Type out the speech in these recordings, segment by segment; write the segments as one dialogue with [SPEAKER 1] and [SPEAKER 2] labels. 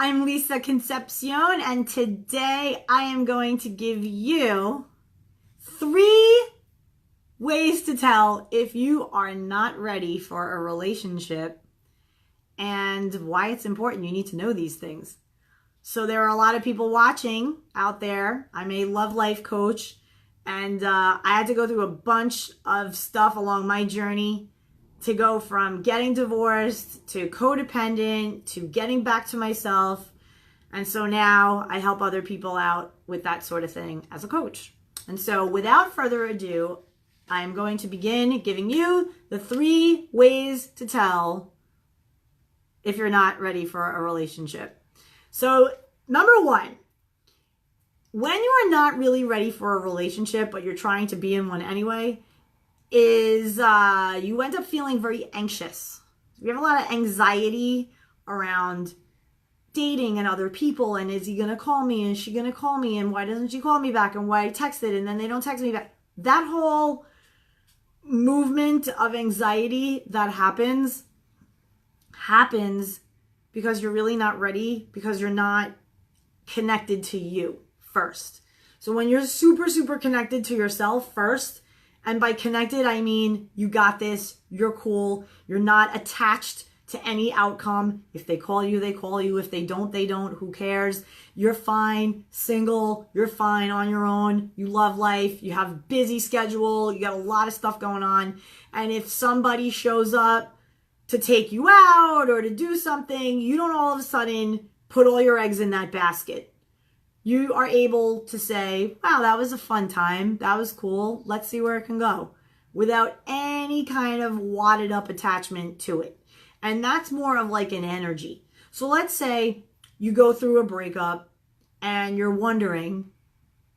[SPEAKER 1] I'm Lisa Concepcion, and today I am going to give you 3 ways to tell if you are not ready for a relationship and why it's important. You need to know these things. So there are a lot of people watching out there. I'm a love life coach, and I had to go through a bunch of stuff along my journey to go from getting divorced to codependent to getting back to myself. And so now I help other people out with that sort of thing as a coach. And so without further ado, I'm going to begin giving you the 3 ways to tell if you're not ready for a relationship. So number 1, when you are not really ready for a relationship, but you're trying to be in one anyway, is you end up feeling very anxious. We have a lot of anxiety around dating and other people, and is he gonna call me, and is she gonna call me, and why doesn't she call me back, and why I texted and then they don't text me back. That whole movement of anxiety that happens because you're really not ready, because you're not connected to you first. So when you're super connected to yourself first, and by connected, I mean you got this, you're cool, you're not attached to any outcome. If they call you, they call you. If they don't, they don't. Who cares? You're fine, single, you're fine on your own. You love life, you have a busy schedule, you got a lot of stuff going on. And if somebody shows up to take you out or to do something, you don't all of a sudden put all your eggs in that basket. You are able to say, wow, that was a fun time. That was cool. Let's see where it can go, without any kind of wadded up attachment to it. And that's more of like an energy. So let's say you go through a breakup and you're wondering,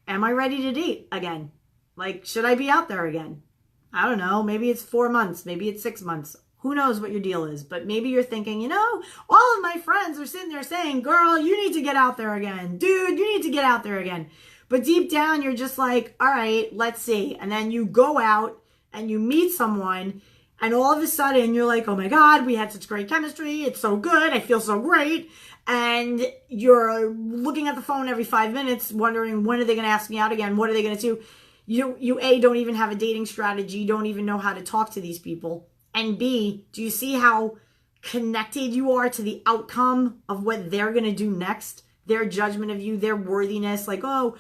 [SPEAKER 1] am I ready to date again? Like, should I be out there again? I don't know. Maybe it's 4 months. Maybe it's 6 months. Who knows what your deal is? But maybe you're thinking, all of my friends are sitting there saying, girl, you need to get out there again. Dude, you need to get out there again. But deep down, you're just like, all right, let's see. And then you go out and you meet someone, and all of a sudden you're like, oh my God, we had such great chemistry. It's so good. I feel so great. And you're looking at the phone every 5 minutes, wondering, when are they going to ask me out again? What are they going to do? You A, don't even have a dating strategy. Don't even know how to talk to these people. And B, do you see how connected you are to the outcome of what they're going to do next? Their judgment of you, their worthiness, like, oh,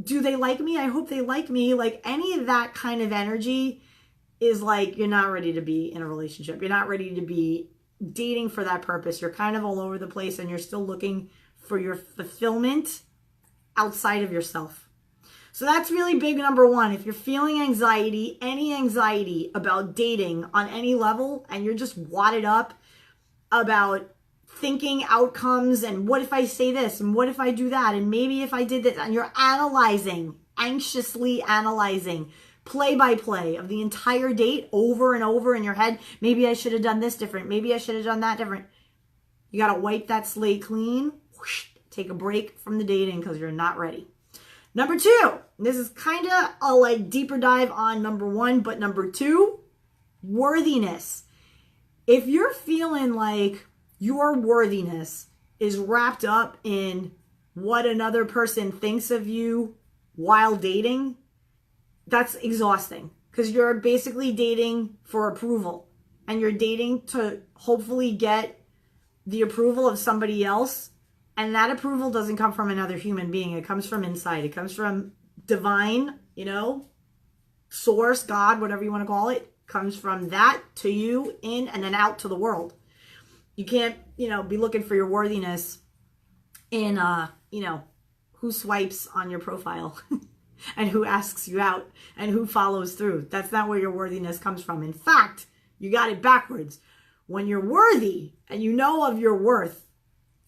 [SPEAKER 1] do they like me? I hope they like me. Like, any of that kind of energy is like, you're not ready to be in a relationship. You're not ready to be dating for that purpose. You're kind of all over the place, and you're still looking for your fulfillment outside of yourself. So that's really big, number 1. If you're feeling anxiety, any anxiety about dating on any level, and you're just wadded up about thinking outcomes, and what if I say this, and what if I do that, and maybe if I did this, and you're anxiously analyzing play by play of the entire date over and over in your head. Maybe I should have done this different. Maybe I should have done that different. You got to wipe that slate clean. Whoosh, take a break from the dating because you're not ready. Number 2, this is kind of a deeper dive on number 1, but number 2, worthiness. If you're feeling like your worthiness is wrapped up in what another person thinks of you while dating, that's exhausting, because you're basically dating for approval, and you're dating to hopefully get the approval of somebody else. And that approval doesn't come from another human being. It comes from inside. It comes from divine, source, God, whatever you want to call it, comes from that to you, in and then out to the world. You can't, be looking for your worthiness in, who swipes on your profile and who asks you out and who follows through. That's not where your worthiness comes from. In fact, you got it backwards. When you're worthy and you know of your worth,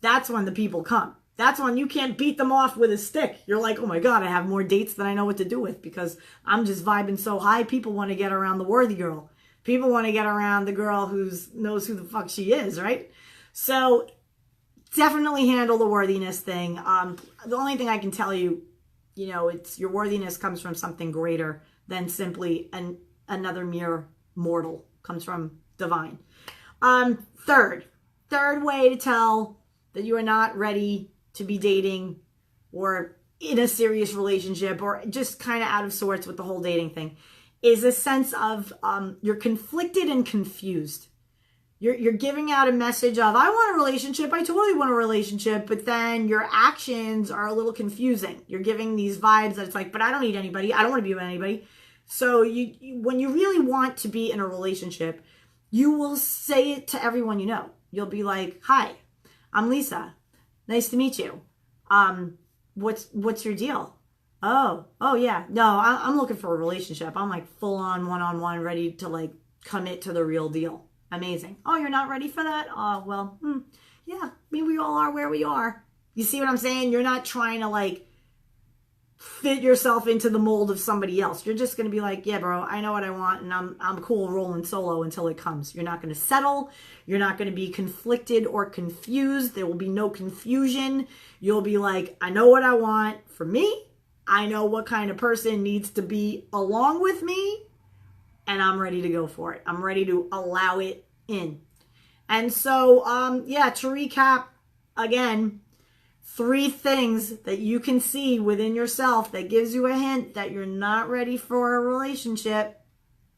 [SPEAKER 1] that's when the people come. That's when you can't beat them off with a stick. You're like, oh my God, I have more dates than I know what to do with, because I'm just vibing so high. People want to get around the worthy girl. People want to get around the girl who knows who the fuck she is, right? So definitely handle the worthiness thing. The only thing I can tell you, it's your worthiness comes from something greater than simply another mere mortal. Comes from divine. Third way to tell that you are not ready to be dating or in a serious relationship or just kind of out of sorts with the whole dating thing is a sense of you're conflicted and confused. You're giving out a message of, I want a relationship, I totally want a relationship, but then your actions are a little confusing. You're giving these vibes that it's like, but I don't need anybody, I don't want to be with anybody. So when you really want to be in a relationship, you will say it to everyone you know. You'll be like, hi, I'm Lisa. Nice to meet you. What's your deal? Oh yeah. No, I'm looking for a relationship. I'm like full on one-on-one, ready to like commit to the real deal. Amazing. Oh, you're not ready for that? Oh, well, yeah, I mean, we all are where we are. You see what I'm saying? You're not trying to like fit yourself into the mold of somebody else. You're just going to be like, yeah, bro, I know what I want, and I'm cool rolling solo until it comes. You're not going to settle. You're not going to be conflicted or confused. There will be no confusion. You'll be like, I know what I want for me. I know what kind of person needs to be along with me, and I'm ready to go for it. I'm ready to allow it in. And so, yeah, to recap, again, 3 things that you can see within yourself that gives you a hint that you're not ready for a relationship.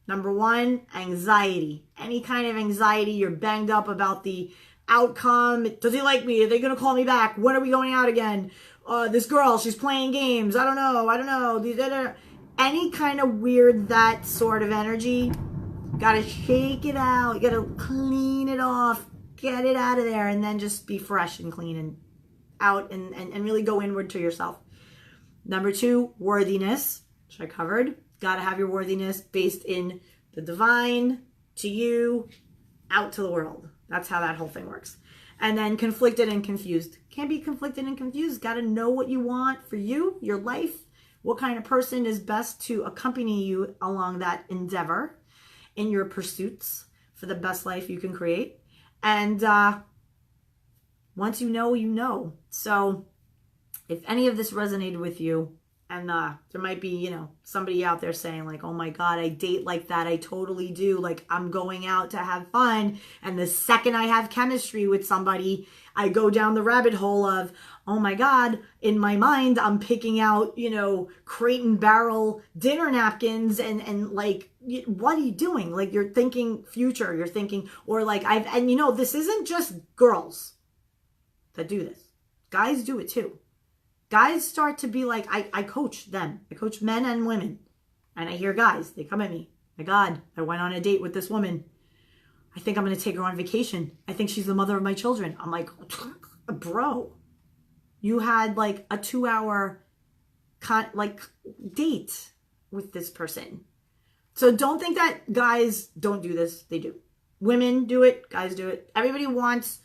[SPEAKER 1] Number 1, anxiety. Any kind of anxiety. You're banged up about the outcome. Does he like me? Are they going to call me back? When are we going out again? This girl, she's playing games. I don't know. Any kind of weird, that sort of energy. Gotta shake it out. You gotta clean it off. Get it out of there. And then just be fresh and clean and out and really go inward to yourself. Number 2, worthiness, which I covered. Gotta have your worthiness based in the divine, to you, out to the world. That's how that whole thing works. And then conflicted and confused. Can't be conflicted and confused. Gotta know what you want for you, your life. What kind of person is best to accompany you along that endeavor in your pursuits for the best life you can create. And once you know, you know. So if any of this resonated with you, and there might be, somebody out there saying like, oh my God, I date like that. I totally do. Like, I'm going out to have fun. And the second I have chemistry with somebody, I go down the rabbit hole of, oh my God, in my mind, I'm picking out, crate and barrel dinner napkins and like, what are you doing? Like, you're thinking future, you're thinking, or like this isn't just girls that do this. Guys do it too. Guys start to be like, I coach them. I coach men and women. And I hear guys, they come at me. My God, I went on a date with this woman. I think I'm going to take her on vacation. I think she's the mother of my children. I'm like, bro, you had like a 2-hour date with this person. So don't think that guys don't do this. They do. Women do it. Guys do it. Everybody wants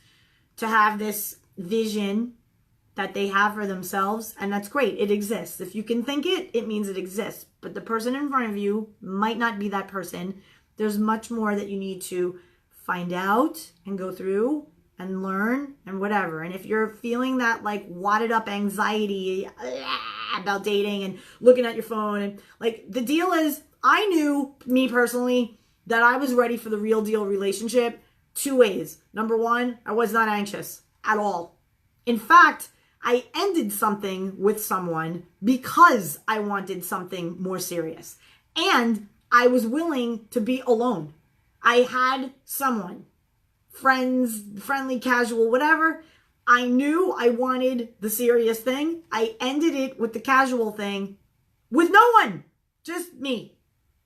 [SPEAKER 1] to have this vision that they have for themselves, and that's great. It exists. If you can think it, it means it exists. But the person in front of you might not be that person. There's much more that you need to find out and go through and learn and whatever. And if you're feeling that like wadded up anxiety about dating and looking at your phone, and like, the deal is, I knew, me personally, that I was ready for the real deal relationship 2 ways. Number 1, I was not anxious at all. In fact, I ended something with someone because I wanted something more serious. And I was willing to be alone. I had someone, friends, friendly, casual, whatever. I knew I wanted the serious thing. I ended it with the casual thing with no one, just me,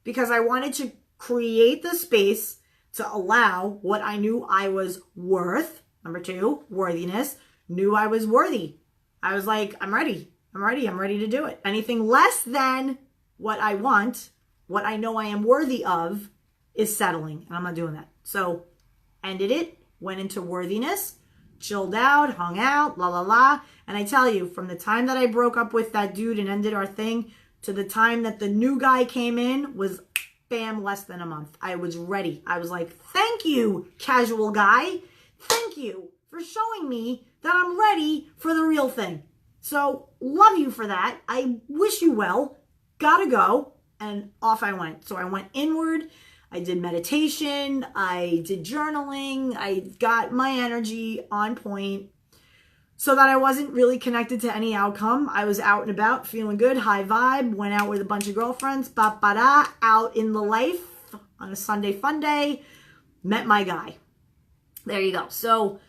[SPEAKER 1] because I wanted to create the space to allow what I knew I was worth. Number 2, worthiness. Knew I was worthy. I was like, I'm ready. I'm ready to do it. Anything less than what I want, what I know I am worthy of, is settling. And I'm not doing that. So ended it, went into worthiness, chilled out, hung out, la la la. And I tell you, from the time that I broke up with that dude and ended our thing to the time that the new guy came in was bam, less than a month. I was ready. I was like, thank you, casual guy. Thank you for showing me that I'm ready for the real thing. So love you for that. I wish you well. Gotta go. And off I went. So I went inward. I did meditation. I did journaling. I got my energy on point. so that I wasn't really connected to any outcome. I was out and about, feeling good, high vibe, went out with a bunch of girlfriends, out in the life on a Sunday fun day, met my guy. There you go. So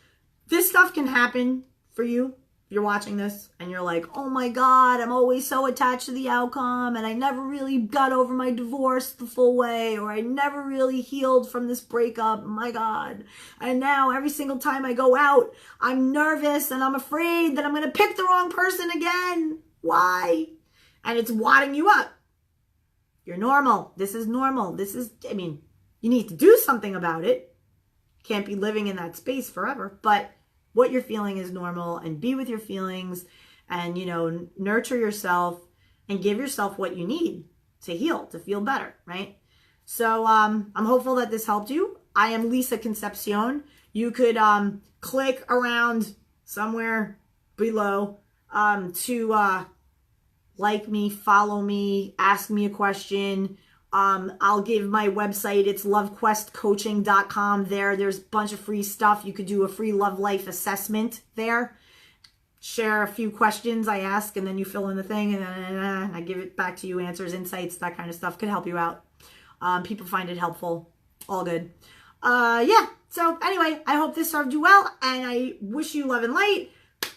[SPEAKER 1] this stuff can happen for you. You're watching this and you're like, oh my God, I'm always so attached to the outcome and I never really got over my divorce the full way, or I never really healed from this breakup. My God. And now every single time I go out, I'm nervous and I'm afraid that I'm going to pick the wrong person again. Why? And it's wadding you up. You're normal. This is normal. You need to do something about it. Can't be living in that space forever, but what you're feeling is normal, and be with your feelings and, nurture yourself and give yourself what you need to heal, to feel better, right? So I'm hopeful that this helped you. I am Lisa Concepcion. You could click around somewhere below to like me, follow me, ask me a question. I'll give my website. It's LoveQuestCoaching.com. There's a bunch of free stuff. You could do a free love life assessment there. Share a few questions I ask, and then you fill in the thing, and then I give it back to you. Answers, insights, that kind of stuff could help you out. People find it helpful. All good. Yeah. So anyway, I hope this served you well, and I wish you love and light.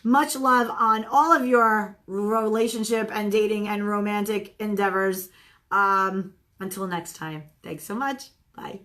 [SPEAKER 1] Much love on all of your relationship and dating and romantic endeavors. Until next time, thanks so much. Bye.